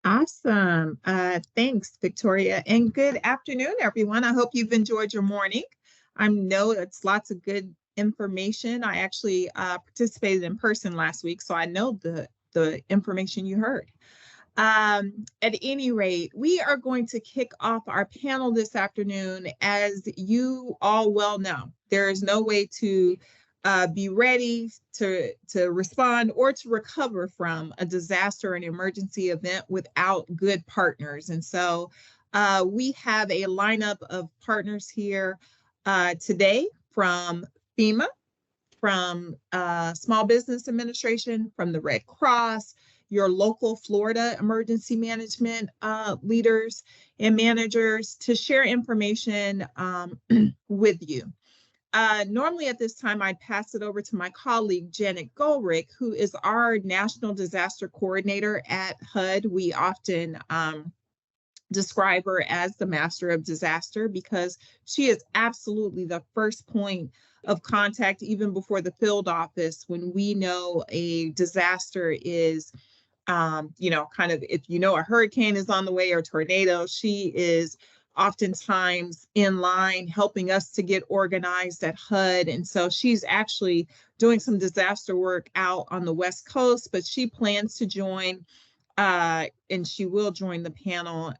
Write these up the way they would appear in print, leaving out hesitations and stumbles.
Awesome. Thanks, Victoria. And good afternoon, everyone. I hope you've enjoyed your morning. I know it's lots of good information. I actually participated in person last week, so I know the information you heard. At any rate, we are going to kick off our panel this afternoon. As you all well know, there is no way to be ready to respond or to recover from a disaster or an emergency event without good partners. And so we have a lineup of partners here today from FEMA, from Small Business Administration, from the Red Cross, your local Florida emergency management leaders and managers to share information with you. Normally at this time, I'd pass it over to my colleague, Janet Golrick, who is our National Disaster Coordinator at HUD. We often describe her as the Master of Disaster because she is absolutely the first point of contact, even before the field office, when we know a disaster is kind of, if you know a hurricane is on the way or tornado, she is oftentimes in line helping us to get organized at HUD. And so she's actually doing some disaster work out on the West Coast, but she plans to join and she will join the panel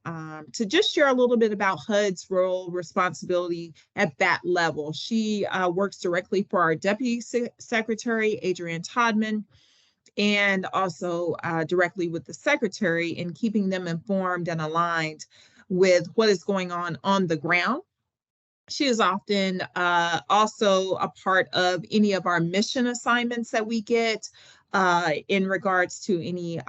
to just share a little bit about HUD's role, responsibility at that level. She works directly for our Deputy Secretary, Adrienne Todman, and also directly with the Secretary in keeping them informed and aligned with what is going on the ground. She is often also a part of any of our mission assignments that we get in regards to any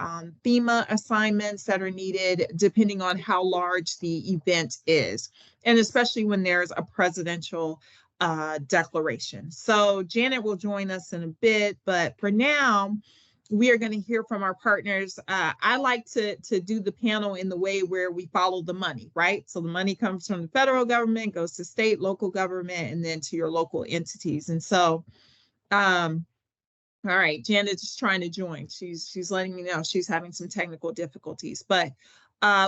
FEMA assignments that are needed, depending on how large the event is, and especially when there's a presidential declaration. So Janet will join us in a bit, but for now, we are going to hear from our partners. I like to do the panel in the way where we follow the money, right? So the money comes from the federal government, goes to state, local government, and then to your local entities. And so, all right, Janet's just trying to join. She's letting me know she's having some technical difficulties. But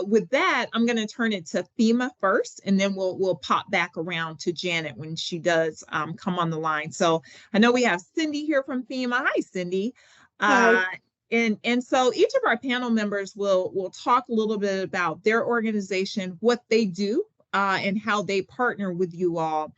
with that, I'm going to turn it to FEMA first, and then we'll pop back around to Janet when she does come on the line. So I know we have Cindy here from FEMA. Hi, Cindy. And so each of our panel members will talk a little bit about their organization, what they do, and how they partner with you all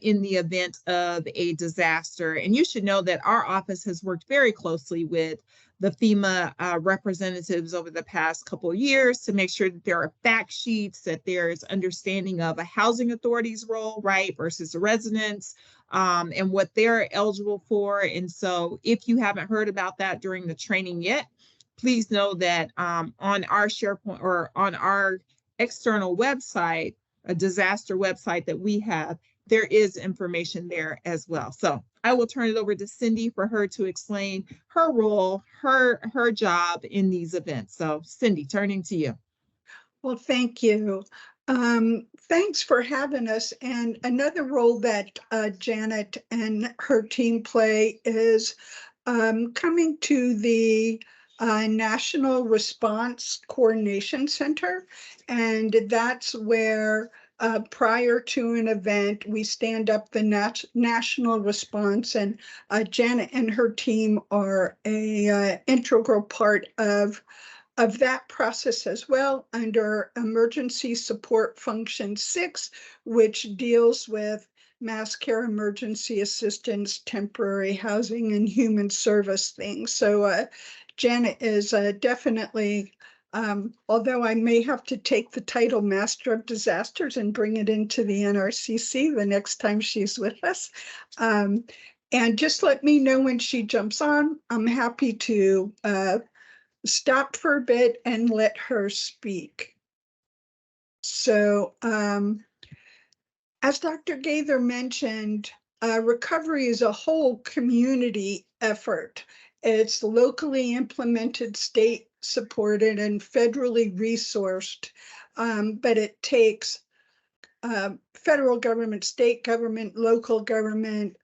in the event of a disaster. And you should know that our office has worked very closely with the FEMA representatives over the past couple of years to make sure that there are fact sheets, that there's understanding of a housing authority's role, right, versus the residents, and what they're eligible for. And so if you haven't heard about that during the training yet, please know that on our SharePoint or on our external website, a disaster website that we have, there is information there as well. So I will turn it over to Cindy for her to explain her role, her job in these events. So Cindy, turning to you. Well, thank you. Thanks for having us. And another role that Janet and her team play is coming to the National Response Coordination Center. And that's where prior to an event, we stand up the national response, and Janet and her team are a integral part of that process as well, under Emergency Support Function 6, which deals with mass care, emergency assistance, temporary housing, and human service things. So Janet is definitely, although I may have to take the title Master of Disasters and bring it into the NRCC the next time she's with us. And just let me know when she jumps on. I'm happy to stop for a bit and let her speak. So as Dr. Gaither mentioned, recovery is a whole community effort. It's locally implemented, state supported, and federally resourced, but it takes federal government, state government, local government,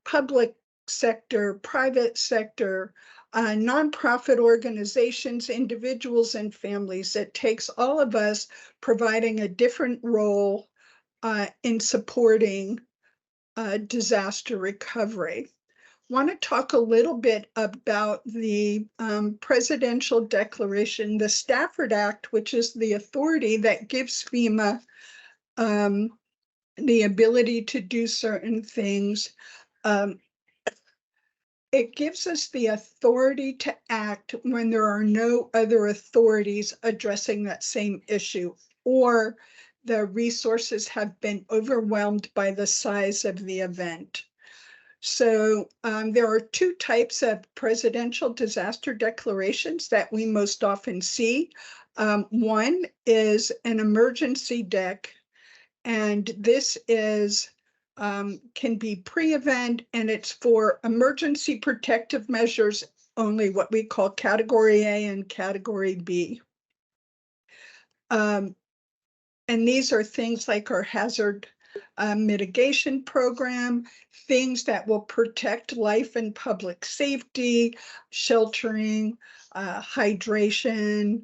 public sector, private sector, nonprofit organizations, individuals, and families. It takes all of us providing a different role in supporting disaster recovery. Want to talk a little bit about the presidential declaration, the Stafford Act, which is the authority that gives FEMA the ability to do certain things. It gives us the authority to act when there are no other authorities addressing that same issue, or the resources have been overwhelmed by the size of the event. So there are two types of presidential disaster declarations that we most often see. One is an emergency dec, and this is can be pre-event, and it's for emergency protective measures only, what we call Category A and Category B. And these are things like our hazard mitigation program, things that will protect life and public safety, sheltering, hydration,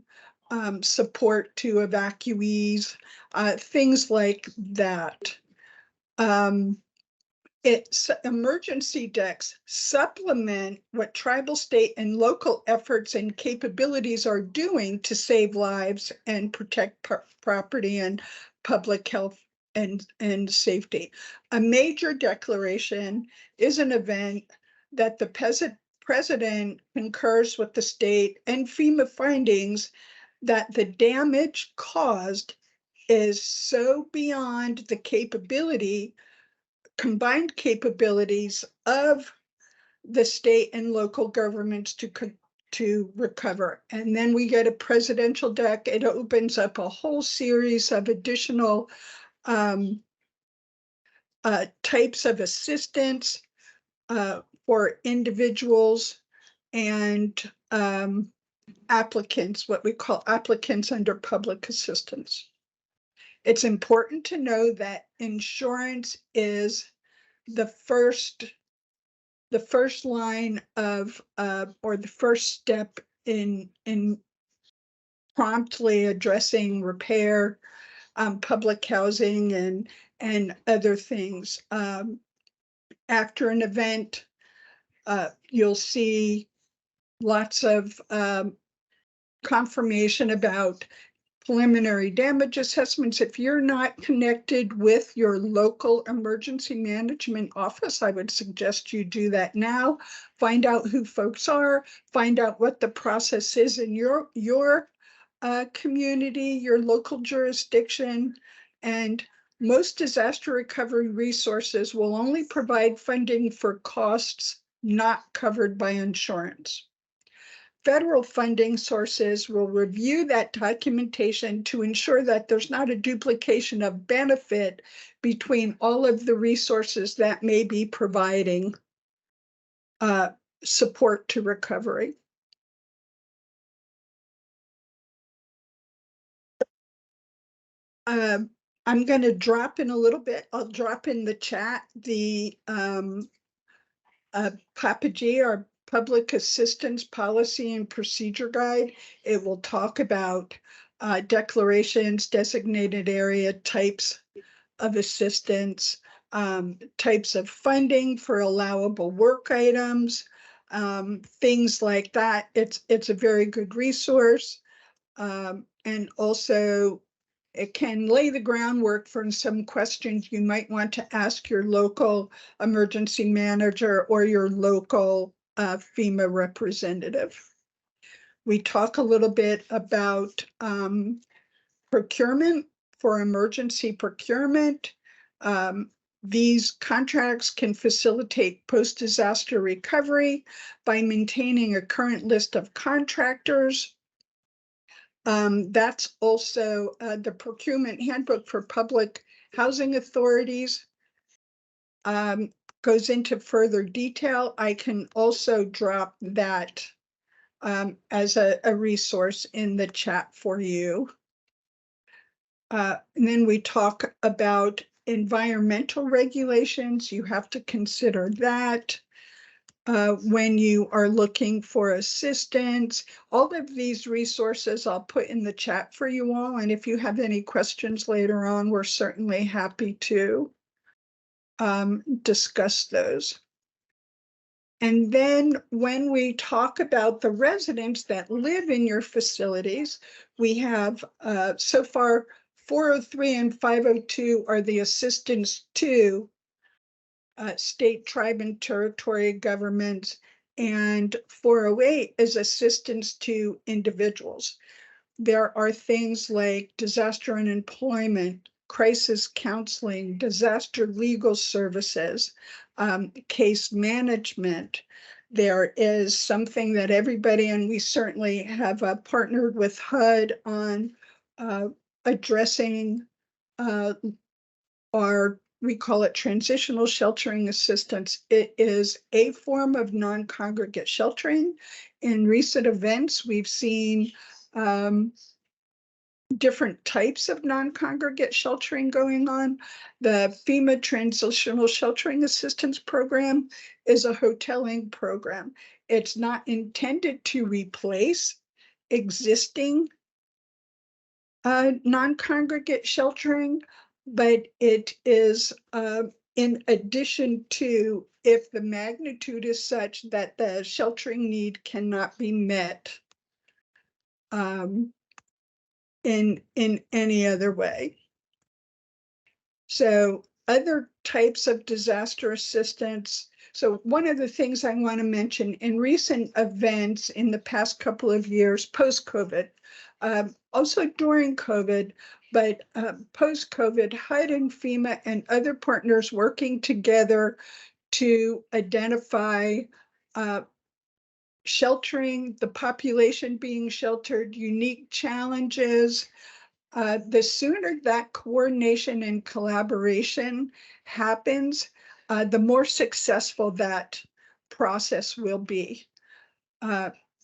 support to evacuees, things like that. It's emergency decs supplement what tribal, state, and local efforts and capabilities are doing to save lives and protect property and public health and safety. A major declaration is an event that the president concurs with the state and FEMA findings that the damage caused is so beyond the combined capabilities of the state and local governments to recover. And then we get a presidential dec. It opens up a whole series of additional types of assistance for individuals and applicants, what we call applicants under public assistance. It's important to know that insurance is the first line of or the first step in promptly addressing repair, public housing, and other things. After an event, you'll see lots of confirmation about preliminary damage assessments. If you're not connected with your local emergency management office, I would suggest you do that now. Find out who folks are, find out what the process is in your community, your local jurisdiction, and most disaster recovery resources will only provide funding for costs not covered by insurance. Federal funding sources will review that documentation to ensure that there's not a duplication of benefit between all of the resources that may be providing support to recovery. I'm going to drop in a little bit. I'll drop in the chat the PHA, our Public Assistance Policy and Procedure Guide. It will talk about declarations, designated area, types of assistance, types of funding for allowable work items, things like that. It's a very good resource. And also it can lay the groundwork for some questions you might want to ask your local emergency manager or your local FEMA representative. We talk a little bit about procurement for emergency procurement. These contracts can facilitate post-disaster recovery by maintaining a current list of contractors. That's also the procurement handbook for public housing authorities goes into further detail. I can also drop that as a resource in the chat for you. And then we talk about environmental regulations. You have to consider that. when you are looking for assistance. All of these resources I'll put in the chat for you all. And if you have any questions later on, we're certainly happy to discuss those. And then when we talk about the residents that live in your facilities, we have so far 403 and 502 are the assistance to state, tribe, and territory governments, and 408 is assistance to individuals. There are things like disaster unemployment, crisis counseling, disaster legal services, case management. There is something that everybody, and we certainly have partnered with HUD on addressing we call it transitional sheltering assistance. It is a form of non-congregate sheltering. In recent events, we've seen different types of non-congregate sheltering going on. The FEMA Transitional Sheltering Assistance Program is a hoteling program. It's not intended to replace existing non-congregate sheltering, but it is in addition to, if the magnitude is such that the sheltering need cannot be met in any other way. So other types of disaster assistance. So one of the things I want to mention in recent events in the past couple of years, post-COVID, also during COVID, but post-COVID, HUD and FEMA and other partners working together to identify sheltering, the population being sheltered, unique challenges. The sooner that coordination and collaboration happens, the more successful that process will be.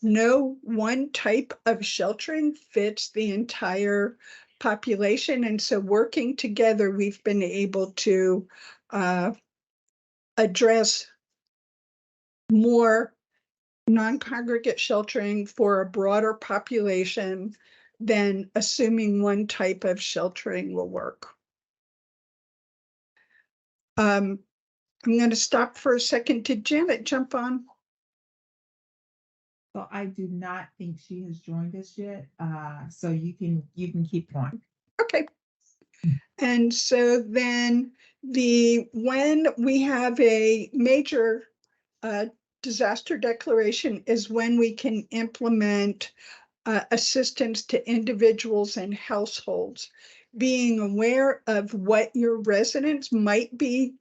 No one type of sheltering fits the entire population. And so working together, we've been able to address more non-congregate sheltering for a broader population than assuming one type of sheltering will work. I'm going to stop for a second. Did Janet jump on? So I do not think she has joined us yet. So you can keep going. Okay. And so then when we have a major disaster declaration is when we can implement assistance to individuals and households. Being aware of what your residents might be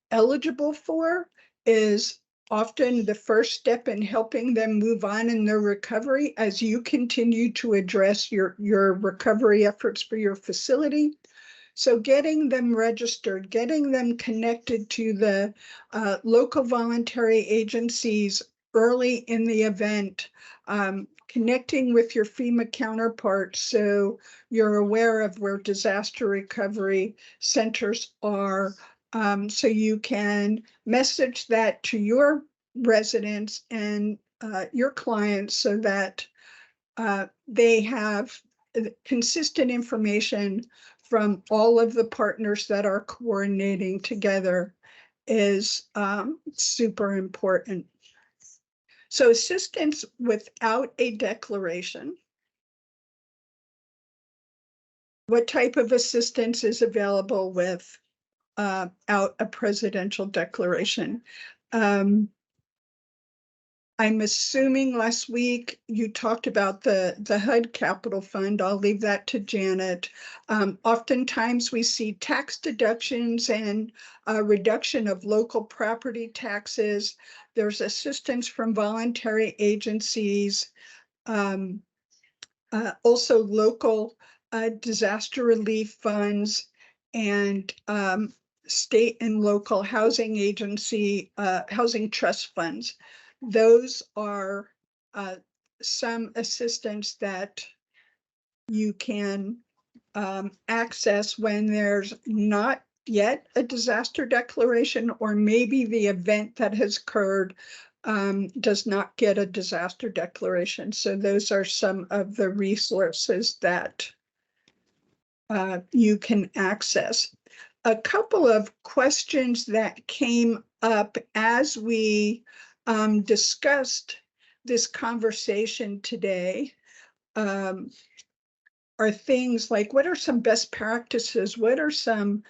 eligible for is often the first step in helping them move on in their recovery as you continue to address your recovery efforts for your facility. So getting them registered, getting them connected to the local voluntary agencies early in the event, connecting with your FEMA counterparts so you're aware of where disaster recovery centers are, so you can message that to your residents and your clients so that they have consistent information from all of the partners that are coordinating together is super important. So assistance without a declaration. What type of assistance is available without a presidential declaration? I'm assuming last week you talked about the HUD Capital Fund. I'll leave that to Janet. Oftentimes we see tax deductions and reduction of local property taxes. There's assistance from voluntary agencies, also local disaster relief funds, and state and local housing agency, housing trust funds. Those are some assistance that you can access when there's not yet a disaster declaration, or maybe the event that has occurred does not get a disaster declaration. So those are some of the resources that you can access. A couple of questions that came up as we discussed this conversation today are things like, what are some best practices? What are some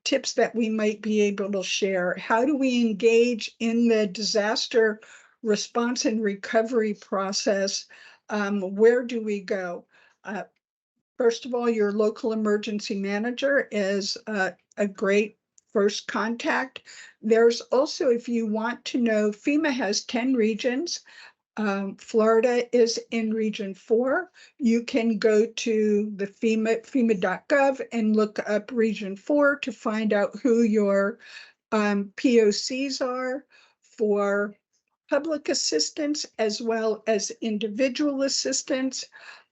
tips that we might be able to share? How do we engage in the disaster response and recovery process? Where do we go? First of all, your local emergency manager is a great first contact. There's also, if you want to know, FEMA has 10 regions. Florida is in region 4. You can go to the FEMA.gov and look up region 4 to find out who your POCs are for public assistance as well as individual assistance.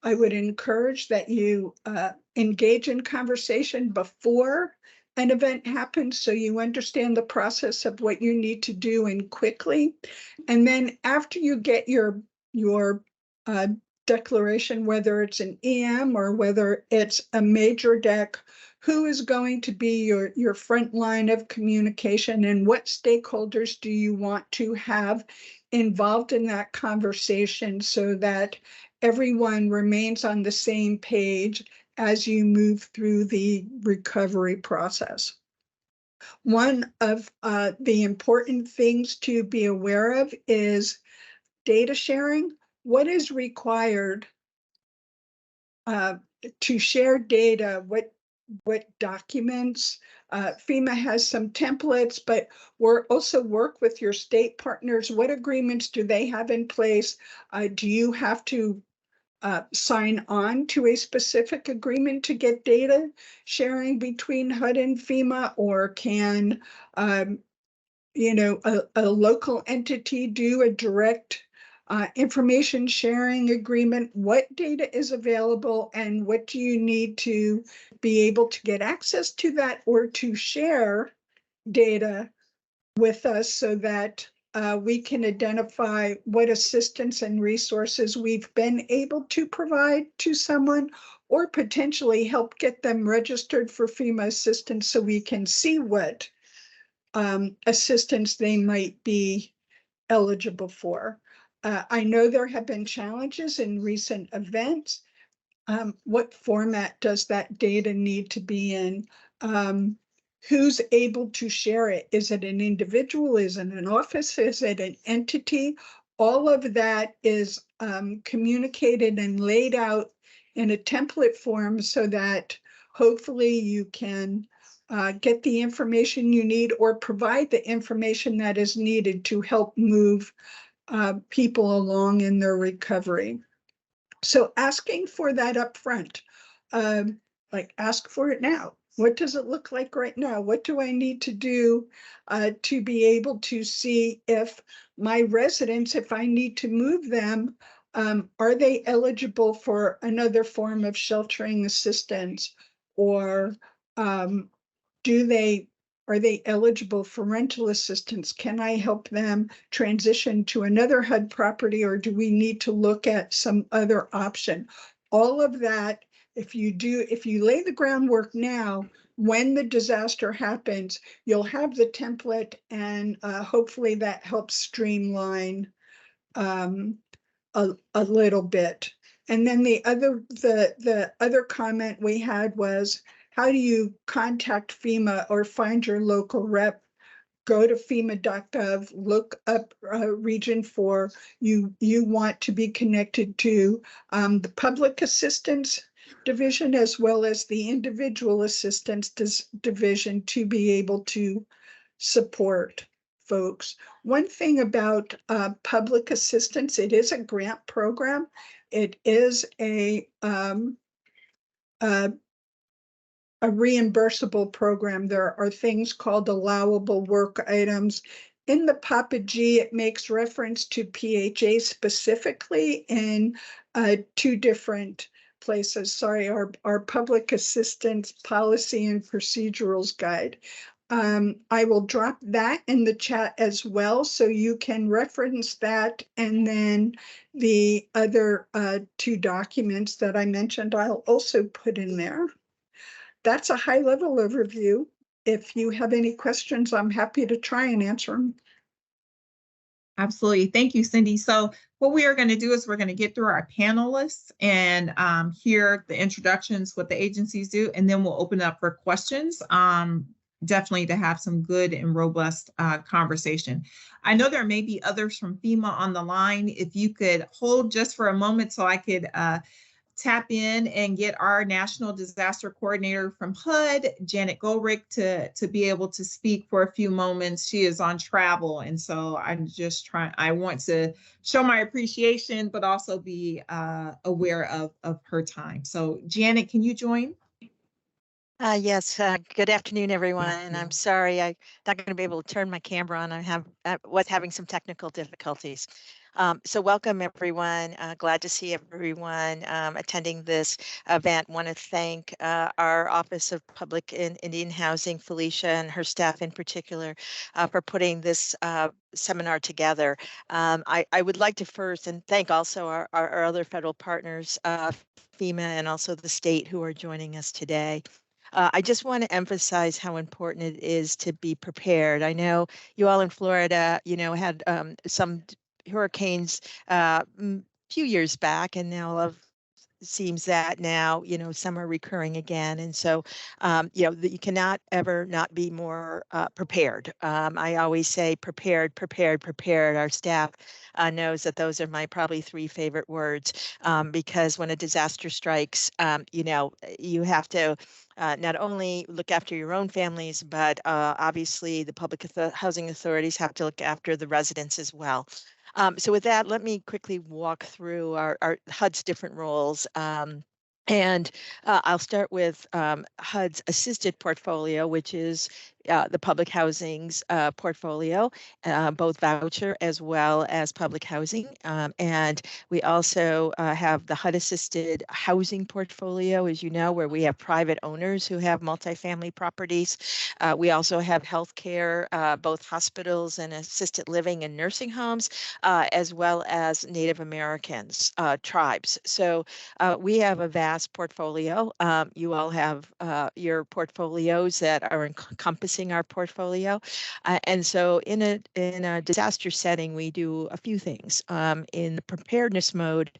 I would encourage that you engage in conversation before an event happens so you understand the process of what you need to do and quickly. And then after you get your declaration, whether it's an EM or whether it's a major deck, who is going to be your front line of communication and what stakeholders do you want to have involved in that conversation so that everyone remains on the same page as you move through the recovery process. One of the important things to be aware of is data sharing. What is required to share data? What documents? FEMA has some templates, but we're also work with your state partners. What agreements do they have in place? Do you have to sign on to a specific agreement to get data sharing between HUD and FEMA, or can a local entity do a direct information sharing agreement? What data is available and what do you need to be able to get access to that or to share data with us so that we can identify what assistance and resources we've been able to provide to someone or potentially help get them registered for FEMA assistance so we can see what assistance they might be eligible for. I know there have been challenges in recent events. What format does that data need to be in? Who's able to share it? Is it an individual? Is it an office? Is it an entity? All of that is communicated and laid out in a template form so that hopefully you can get the information you need or provide the information that is needed to help move people along in their recovery. So asking for that up front, like ask for it now. What does it look like right now? What do I need to do to be able to see if my residents, if I need to move them, are they eligible for another form of sheltering assistance, or are they eligible for rental assistance? Can I help them transition to another HUD property, or do we need to look at some other option? All of that, if you lay the groundwork now, when the disaster happens, you'll have the template, and hopefully that helps streamline a little bit. And then the other comment we had was, how do you contact FEMA or find your local rep? Go to FEMA.gov, look up region 4. You want to be connected to the public assistance division as well as the individual assistance division to be able to support folks. One thing about public assistance, it is a grant program. It is a reimbursable program. There are things called allowable work items. In the Papa G, it makes reference to PHA specifically in 2 different places. Sorry, our public assistance policy and procedurals guide. I will drop that in the chat as well, so you can reference that. And then the other two documents that I mentioned, I'll also put in there. That's a high-level overview. If you have any questions, I'm happy to try and answer them. Absolutely. Thank you, Cindy. So what we are going to do is we're going to get through our panelists and hear the introductions, what the agencies do, and then we'll open up for questions, definitely to have some good and robust conversation. I know there may be others from FEMA on the line. If you could hold just for a moment so I could tap in and get our National Disaster Coordinator from HUD, Janet Goldrick, to be able to speak for a few moments. She is on travel, and so I want to show my appreciation, but also be aware of her time. So Janet, can you join? Yes, good afternoon, everyone. And I'm sorry, I'm not going to be able to turn my camera on. I was having some technical difficulties. So welcome, everyone. Glad to see everyone attending this event. Want to thank our Office of Public and Indian Housing, Felicia, and her staff in particular, for putting this seminar together. I would like to first and thank also our other federal partners, FEMA and also the state, who are joining us today. I just want to emphasize how important it is to be prepared. I know you all in Florida, had some hurricanes a few years back, and now seems that now, some are recurring again. And so, you cannot ever not be more prepared. I always say prepared, prepared, prepared. Our staff knows that those are my probably three favorite words, because when a disaster strikes, you have to not only look after your own families, but obviously the public housing authorities have to look after the residents as well. So with that, let me quickly walk through our HUD's different roles. And I'll start with HUD's assisted portfolio, which is the public housing's portfolio, both voucher as well as public housing. And we also have the HUD assisted housing portfolio, as you know, where we have private owners who have multifamily properties. We also have healthcare, both hospitals and assisted living and nursing homes, as well as Native Americans, tribes. So we have a vast portfolio. You all have your portfolios that are encompassing our portfolio. And so in a disaster setting, we do a few things. In the preparedness mode,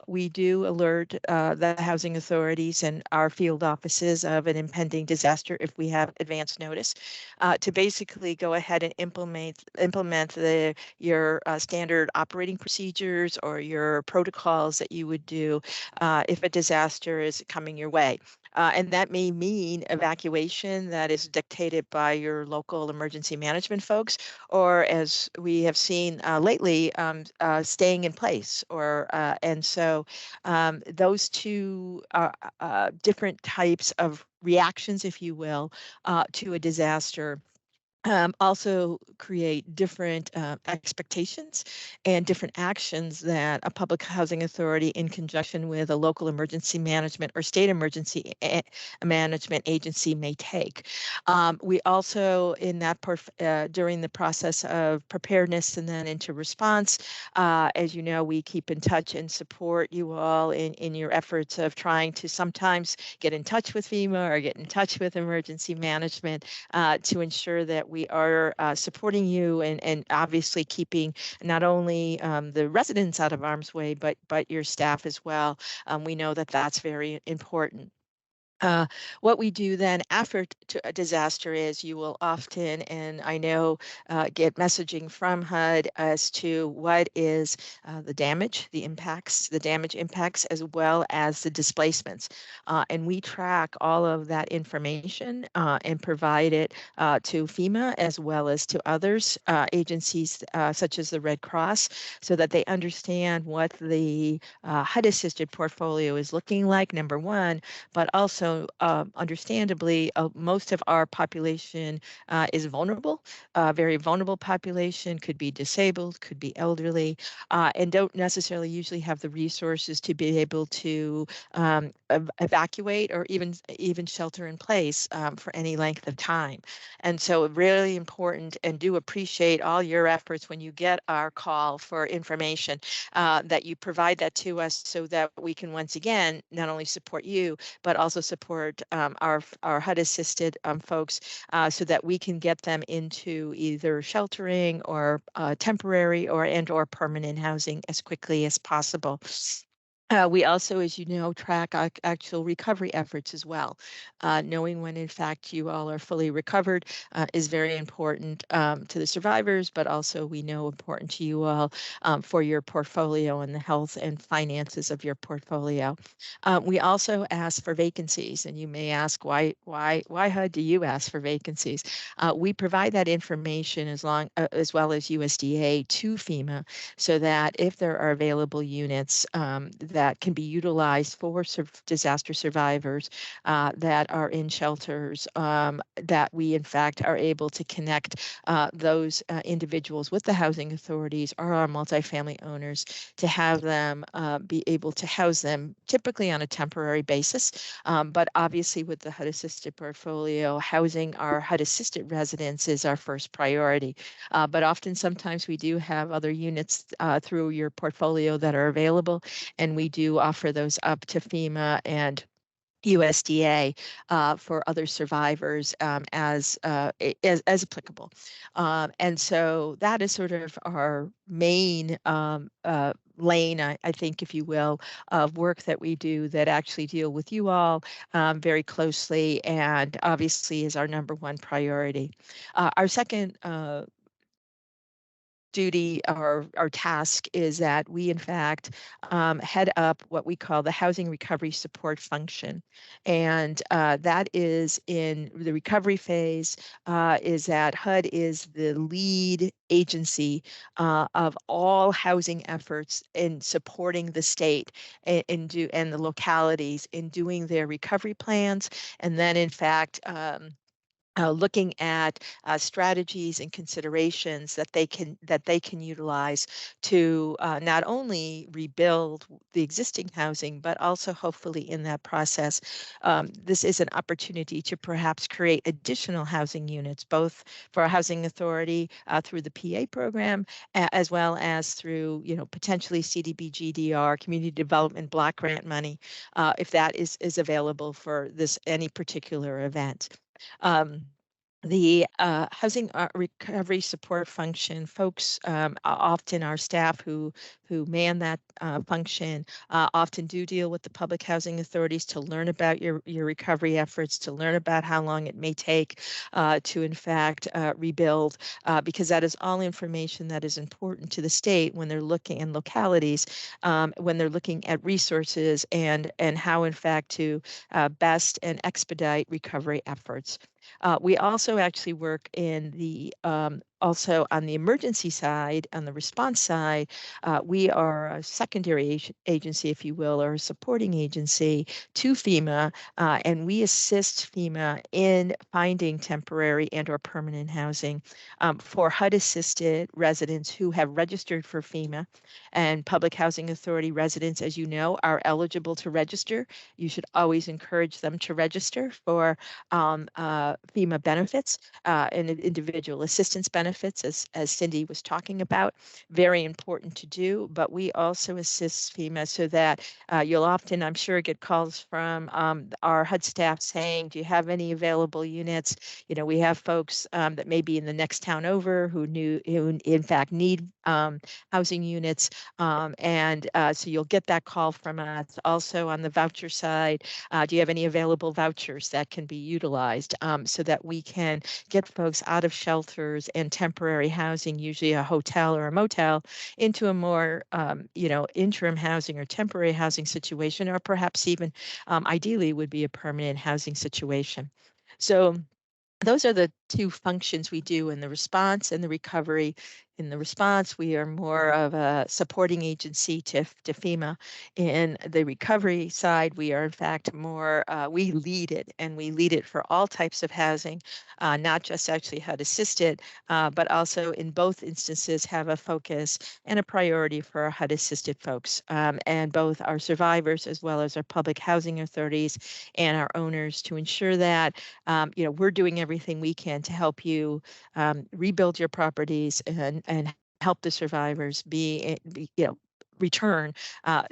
we do alert the housing authorities and our field offices of an impending disaster if we have advance notice, to basically go ahead and implement your standard operating procedures or your protocols that you would do if a disaster is coming your way. And that may mean evacuation that is dictated by your local emergency management folks, or as we have seen lately, staying in place. And so those two different types of reactions, if you will, to a disaster also create different expectations and different actions that a public housing authority, in conjunction with a local emergency management or state emergency management agency, may take. We also, in that during the process of preparedness and then into response, as you know, we keep in touch and support you all in your efforts of trying to sometimes get in touch with FEMA or get in touch with emergency management to ensure that we are supporting you and obviously keeping not only the residents out of harm's way, but your staff as well. We know that that's very important. What we do then after a disaster is you will often, and I know, get messaging from HUD as to what is the damage, the damage impacts, as well as the displacements. And we track all of that information and provide it to FEMA as well as to others, agencies such as the Red Cross, so that they understand what the HUD assisted portfolio is looking like, number one, but also although understandably, most of our population is vulnerable, very vulnerable population, could be disabled, could be elderly, and don't necessarily usually have the resources to be able to evacuate or even shelter in place for any length of time. And so really important, and do appreciate all your efforts when you get our call for information, that you provide that to us so that we can once again not only support you, but also support our HUD assisted folks, so that we can get them into either sheltering or temporary or permanent housing as quickly as possible. We also, as you know, track actual recovery efforts as well. Knowing when, in fact, you all are fully recovered is very important to the survivors, but also we know important to you all for your portfolio and the health and finances of your portfolio. We also ask for vacancies, and you may ask, why HUD do you ask for vacancies? We provide that information as well as USDA to FEMA, so that if there are available units that can be utilized for disaster survivors that are in shelters, that we in fact are able to connect those individuals with the housing authorities or our multifamily owners to have them be able to house them, typically on a temporary basis. But obviously with the HUD assisted portfolio, housing our HUD assisted residents is our first priority. But often sometimes we do have other units through your portfolio that are available, and we do offer those up to FEMA and USDA for other survivors as applicable. And so that is sort of our main lane, I think, if you will, of work that we do that actually deal with you all very closely, and obviously is our number one priority. Our second duty, our task, is that we in fact head up what we call the housing recovery support function, and that is in the recovery phase. Is that HUD is the lead agency of all housing efforts in supporting the state and the localities in doing their recovery plans, and then in fact looking at strategies and considerations that they can utilize to not only rebuild the existing housing, but also hopefully in that process, this is an opportunity to perhaps create additional housing units, both for a housing authority through the PA program, as well as through potentially CDBG-DR, community development block grant money, if that is available for any particular event. The housing recovery support function folks, often our staff who man that function, often do deal with the public housing authorities to learn about your recovery efforts, to learn about how long it may take to in fact rebuild, because that is all information that is important to the state when they're looking, in localities, when they're looking at resources and how in fact to best and expedite recovery efforts. We also actually work in the also on the emergency side, on the response side. We are a secondary agency, if you will, or a supporting agency to FEMA, and we assist FEMA in finding temporary and/or permanent housing for HUD-assisted residents who have registered for FEMA. And Public Housing Authority residents, as you know, are eligible to register. You should always encourage them to register for FEMA benefits and individual assistance benefits, as Cindy was talking about. Very important to do, but we also assist FEMA so that you'll often, I'm sure, get calls from our HUD staff saying, do you have any available units? We have folks that may be in the next town over who in fact need housing units, and so you'll get that call from us. Also on the voucher side, do you have any available vouchers that can be utilized, so that we can get folks out of shelters and temporary housing, usually a hotel or a motel, into a more interim housing or temporary housing situation, or perhaps even ideally would be a permanent housing situation. So those are the two functions we do in the response and the recovery. in the response. We are more of a supporting agency to FEMA. In the recovery side, we are in fact more, we lead it, and we lead it for all types of housing, not just actually HUD assisted, but also in both instances have a focus and a priority for our HUD assisted folks, and both our survivors as well as our public housing authorities and our owners, to ensure that we're doing everything we can to help you rebuild your properties and help the survivors return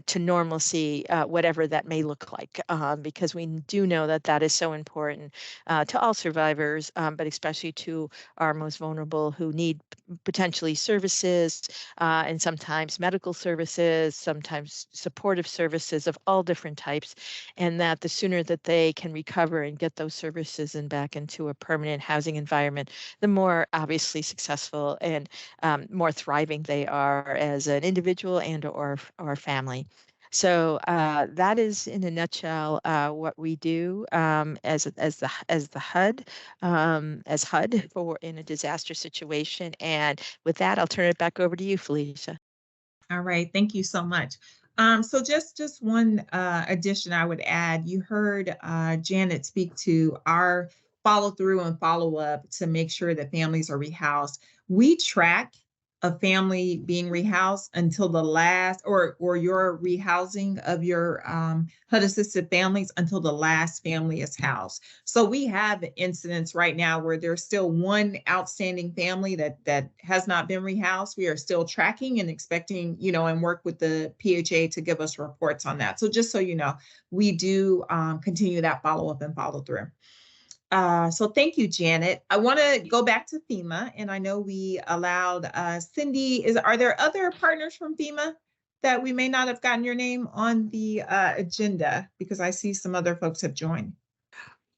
to normalcy, whatever that may look like, because we do know that that is so important to all survivors, but especially to our most vulnerable who need potentially services, and sometimes medical services, sometimes supportive services of all different types, and that the sooner that they can recover and get those services and back into a permanent housing environment, the more obviously successful and more thriving they are as an individual and or family. So that is in a nutshell what we do as the HUD, as HUD for in a disaster situation. And with that, I'll turn it back over to you, Felicia. All right, thank you so much. So just one addition I would add. You heard Janet speak to our follow through and follow up to make sure that families are rehoused. We track a family being rehoused until the last, or your rehousing of your HUD assisted families until the last family is housed. So we have incidents right now where there's still one outstanding family that has not been rehoused. We are still tracking and expecting, and work with the PHA to give us reports on that. So just so you know, we do continue that follow up and follow through. So thank you, Janet. I want to go back to FEMA, and I know we allowed Cindy. Are there other partners from FEMA that we may not have gotten your name on the agenda, because I see some other folks have joined?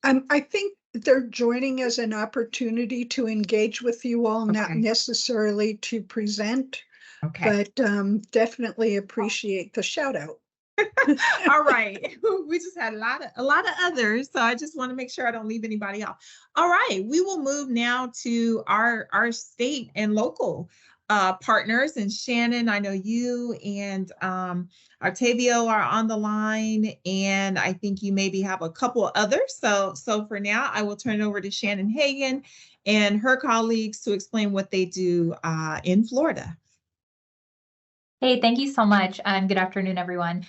I think they're joining as an opportunity to engage with you all, not Okay. necessarily to present, Okay. but definitely appreciate the shout out. All right. We just had a lot of others, so I just want to make sure I don't leave anybody off. All right, we will move now to our state and local partners. And Shannon, I know you and Octavio are on the line, and I think you maybe have a couple others. So for now, I will turn it over to Shannon Hagan and her colleagues to explain what they do in Florida. Hey, thank you so much. Good afternoon, everyone.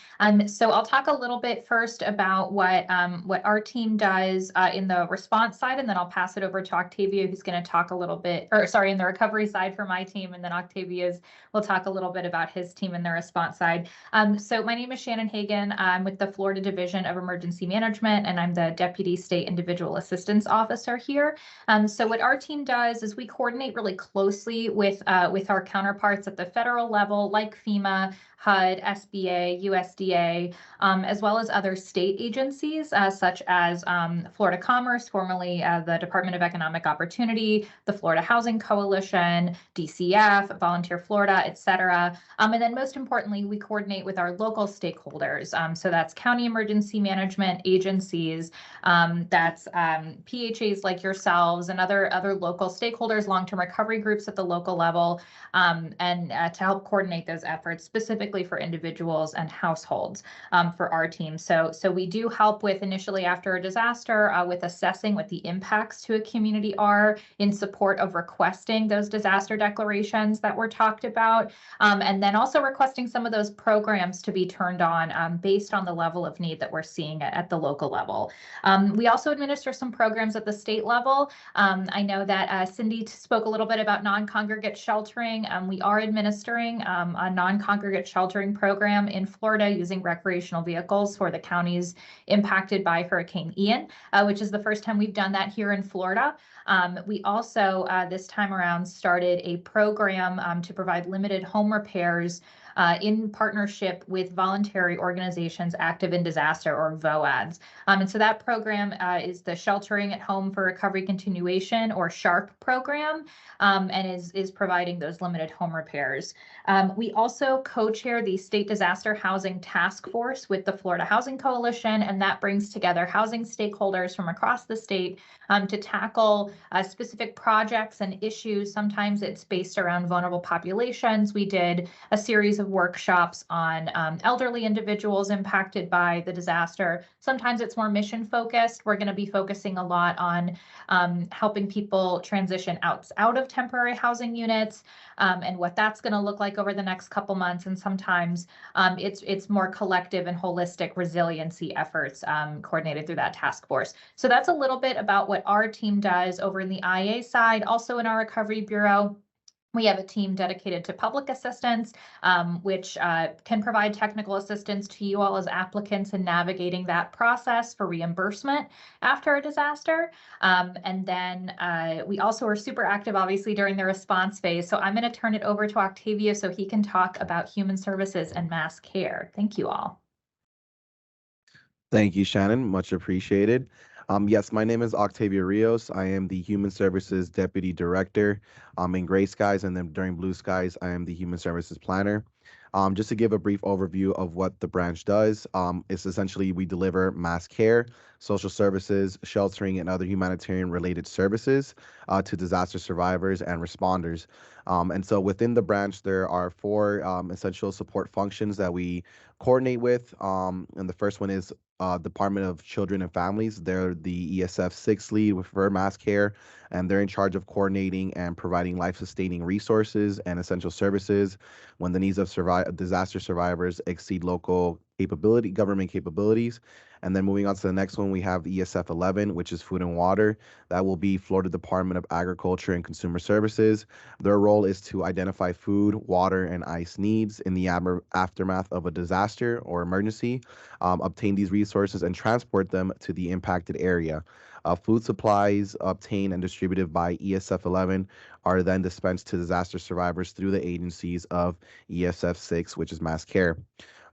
So I'll talk a little bit first about what our team does in the response side, and then I'll pass it over to Octavia, who's going to talk a little bit, or sorry, in the recovery side for my team, and then Octavia's will talk a little bit about his team in the response side. So my name is Shannon Hagan. I'm with the Florida Division of Emergency Management, and I'm the Deputy State Individual Assistance Officer here. So what our team does is we coordinate really closely with our counterparts at the federal level, like FEMA, HUD, SBA, USDA, as well as other state agencies such as Florida Commerce, formerly the Department of Economic Opportunity, the Florida Housing Coalition, DCF, Volunteer Florida, et cetera. And then most importantly, we coordinate with our local stakeholders. So that's county emergency management agencies, that's PHAs like yourselves and other local stakeholders, long-term recovery groups at the local level, and to help coordinate those efforts specifically for individuals and households for our team. So we do help with initially after a disaster with assessing what the impacts to a community are in support of requesting those disaster declarations that were talked about, and then also requesting some of those programs to be turned on based on the level of need that we're seeing at the local level. We also administer some programs at the state level. I know that Cindy spoke a little bit about non-congregate sheltering. We are administering a non-congregate sheltering program in Florida using recreational vehicles for the counties impacted by Hurricane Ian, which is the first time we've done that here in Florida. We also, this time around, started a program to provide limited home repairs in partnership with voluntary organizations active in disaster, or VOADs. And so that program is the Sheltering at Home for Recovery Continuation, or SHARP program, and is providing those limited home repairs. We also co-chair the State Disaster Housing Task Force with the Florida Housing Coalition, and that brings together housing stakeholders from across the state to tackle specific projects and issues. Sometimes it's based around vulnerable populations. We did a series of workshops on elderly individuals impacted by the disaster. Sometimes it's more mission focused. We're going to be focusing a lot on helping people transition out of temporary housing units, and what that's going to look like over the next couple months. And sometimes it's more collective and holistic resiliency efforts coordinated through that task force. So that's a little bit about what our team does over in the IA side. Also in our Recovery Bureau, we have a team dedicated to public assistance, which can provide technical assistance to you all as applicants in navigating that process for reimbursement after a disaster. And then we also are super active, obviously, during the response phase. So I'm going to turn it over to Octavio so he can talk about human services and mass care. Thank you all. Thank you, Shannon. Much appreciated. Yes, my name is Octavio Rios. I am the Human Services Deputy Director in Gray Skies, and then during Blue Skies, I am the Human Services Planner. Just to give a brief overview of what the branch does, it's essentially we deliver mass care, social services, sheltering, and other humanitarian related services to disaster survivors and responders. And so within the branch, there are four essential support functions that we coordinate with. And the first one is Department of Children and Families. They're the ESF 6 lead for mass care, and they're in charge of coordinating and providing life-sustaining resources and essential services when the needs of disaster survivors exceed local government capabilities. And then moving on to the next one, we have the ESF 11, which is Food and Water. That will be Florida Department of Agriculture and Consumer Services. Their role is to identify food, water, and ice needs in the aftermath of a disaster or emergency, obtain these resources, and transport them to the impacted area. Food supplies obtained and distributed by ESF 11 are then dispensed to disaster survivors through the agencies of ESF 6, which is mass care.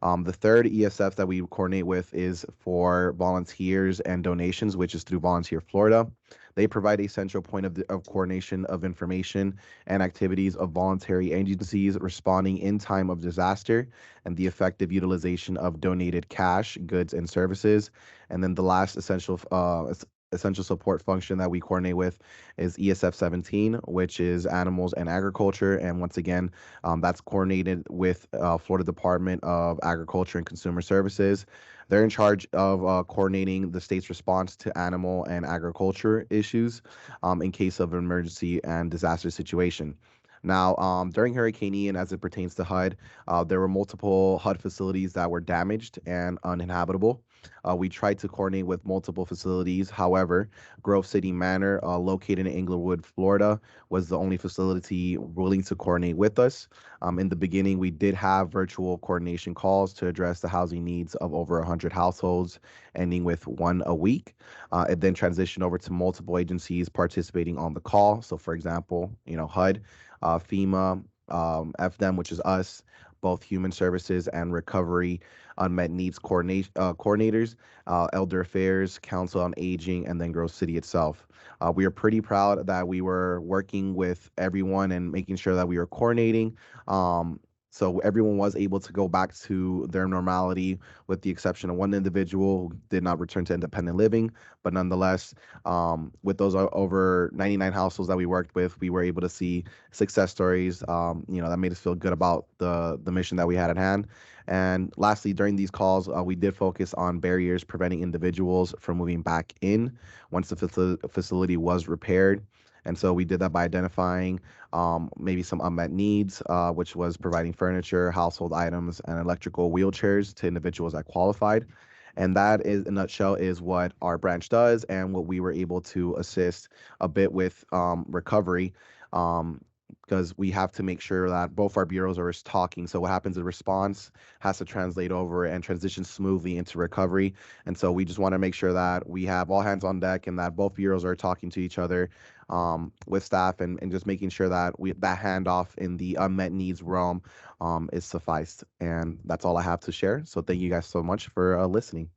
The third ESF that we coordinate with is for volunteers and donations, which is through Volunteer Florida. They provide a central point of coordination of information and activities of voluntary agencies responding in time of disaster and the effective utilization of donated cash, goods, and services. And then the last essential support function that we coordinate with is ESF 17, which is animals and agriculture. And once again, that's coordinated with Florida Department of Agriculture and Consumer Services. They're in charge of coordinating the state's response to animal and agriculture issues in case of an emergency and disaster situation. Now, during Hurricane Ian, as it pertains to HUD, there were multiple HUD facilities that were damaged and uninhabitable. We tried to coordinate with multiple facilities. However, Grove City Manor, located in Englewood, Florida, was the only facility willing to coordinate with us. In the beginning, we did have virtual coordination calls to address the housing needs of over 100 households, ending with one a week. It then transitioned over to multiple agencies participating on the call. So, for example, HUD, FEMA, FDEM, which is us, both Human Services and Recovery Unmet Needs coordinators, Elder Affairs, Council on Aging, and then Grove City itself. We are pretty proud that we were working with everyone and making sure that we were coordinating. So everyone was able to go back to their normality, with the exception of one individual who did not return to independent living. But nonetheless, with those over 99 households that we worked with, we were able to see success stories, that made us feel good about the mission that we had at hand. And lastly, during these calls, we did focus on barriers preventing individuals from moving back in once the facility was repaired. And so we did that by identifying maybe some unmet needs, which was providing furniture, household items, and electrical wheelchairs to individuals that qualified. And that, is, in a nutshell, is what our branch does and what we were able to assist a bit with recovery. because we have to make sure that both our bureaus are talking. So what happens in response has to translate over and transition smoothly into recovery. And so we just want to make sure that we have all hands on deck and that both bureaus are talking to each other with staff, and just making sure that that handoff in the unmet needs realm is sufficed. And that's all I have to share. So thank you guys so much for listening.